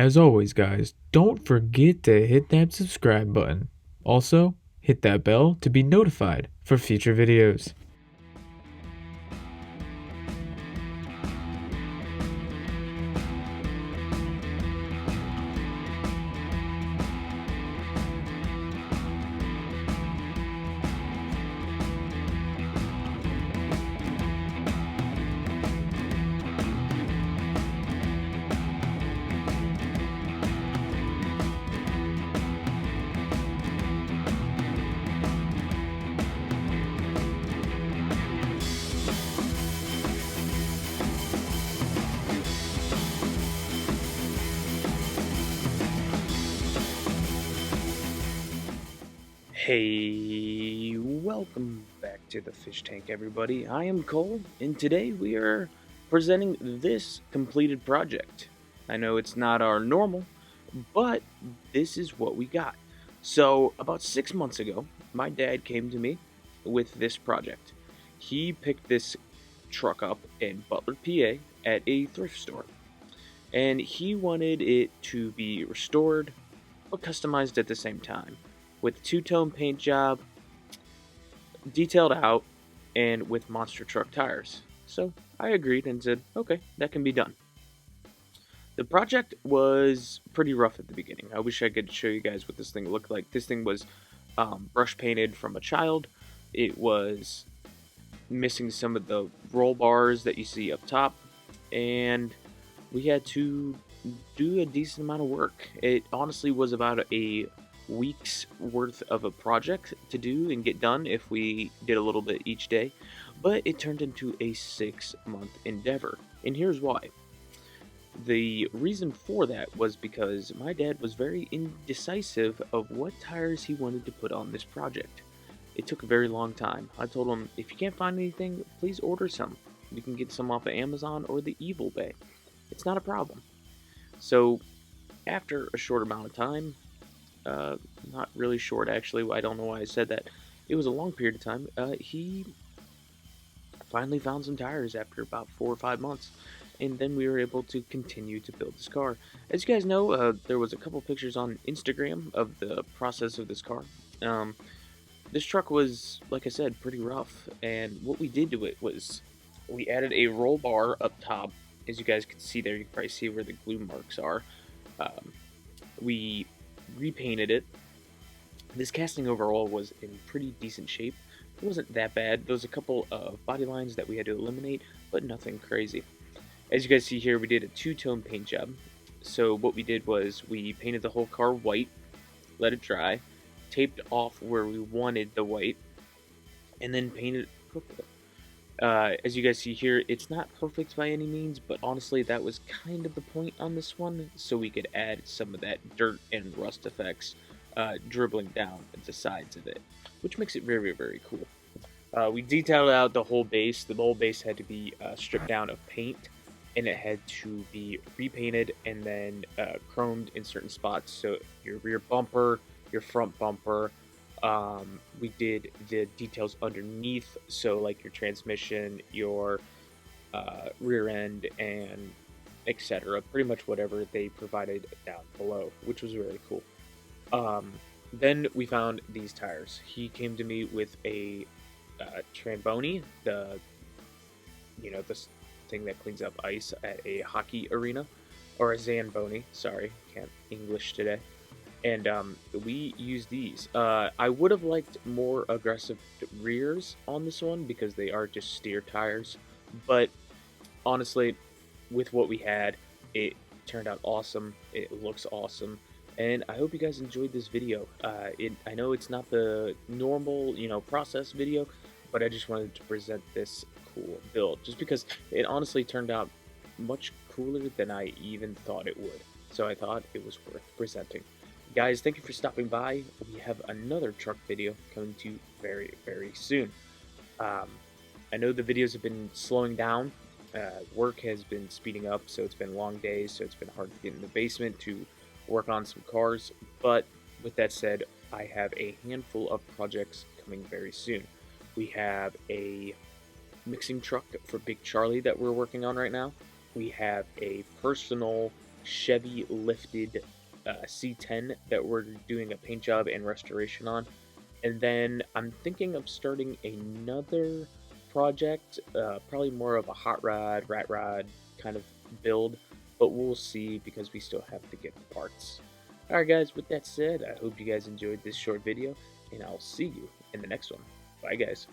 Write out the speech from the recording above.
As always, guys, don't forget to hit that subscribe button. Also, hit that bell to be notified for future videos. Hey, welcome back to the fish tank, everybody. I am Cole, and today we are presenting this completed project. I know it's not our normal, but this is what we got. So, about 6 months ago, my dad came to me with this project. He picked this truck up in Butler, PA at a thrift store, and he wanted it to be restored but customized at the same time with a two-tone paint job, detailed out, and with monster truck tires. So I agreed and said, okay, that can be done. The project was pretty rough at the beginning. I wish I could show you guys what this thing looked like. This thing was brush painted from a child. It was missing some of the roll bars that you see up top, and we had to do a decent amount of work. It honestly was about a week's worth of a project to do and get done if we did a little bit each day, but it turned into a 6 month endeavor. And here's why. The reason for that was because my dad was very indecisive of what tires he wanted to put on this project. It took a very long time. I told him, if you can't find anything, please order some. We can get some off of Amazon or the Evil Bay. It's not a problem. So, after a short amount of time, not really short actually, I don't know why I said that. It was a long period of time. He finally found some tires after about 4 or 5 months, and then we were able to continue to build this car. As you guys know, there was a couple pictures on Instagram of the process of this car. Um, this truck was, like I said, pretty rough, and what we did to it was we added a roll bar up top. As you guys can see there, you can probably see where the glue marks are. Um, we repainted it. This casting overall was in pretty decent shape. It wasn't that bad. There was a couple of body lines that we had to eliminate, but nothing crazy. As you guys see here, we did a two-tone paint job. So what we did was we painted the whole car white, let it dry, taped off where we wanted the white, and then painted it purple. As you guys see here, it's not perfect by any means, but honestly, that was kind of the point on this one, so we could add some of that dirt and rust effects dribbling down the sides of it, which makes it very, very cool. We detailed out the whole base. The whole base had to be stripped down of paint, and it had to be repainted and then chromed in certain spots. So your rear bumper, your front bumper, we did the details underneath, so like your transmission, your rear end, and etc. Pretty much whatever they provided down below, which was really cool. Then we found these tires. He came to me with a Tramboni, this thing that cleans up ice at a hockey arena, or a Zamboni. Sorry, can't English today. And we use these. I would have liked more aggressive rears on this one because they are just steer tires, but honestly, with what we had, it turned out awesome. It looks awesome, and I hope you guys enjoyed this video. I know it's not the normal, process video, but I just wanted to present this cool build just because it honestly turned out much cooler than I even thought it would. So I thought it was worth presenting. Guys, thank you for stopping by. We have another truck video coming to you very, very soon. Um, I know the videos have been slowing down. Work has been speeding up, so it's been long days, so it's been hard to get in the basement to work on some cars. But with that said, I have a handful of projects coming very soon. We have a mixing truck for Big Charlie that we're working on right now. We have a personal Chevy lifted C10 that we're doing a paint job and restoration on. And then I'm thinking of starting another project, probably more of a hot rod, rat rod kind of build, but we'll see because we still have to get the parts. Alright guys, with that said, I hope you guys enjoyed this short video, and I'll see you in the next one. Bye guys.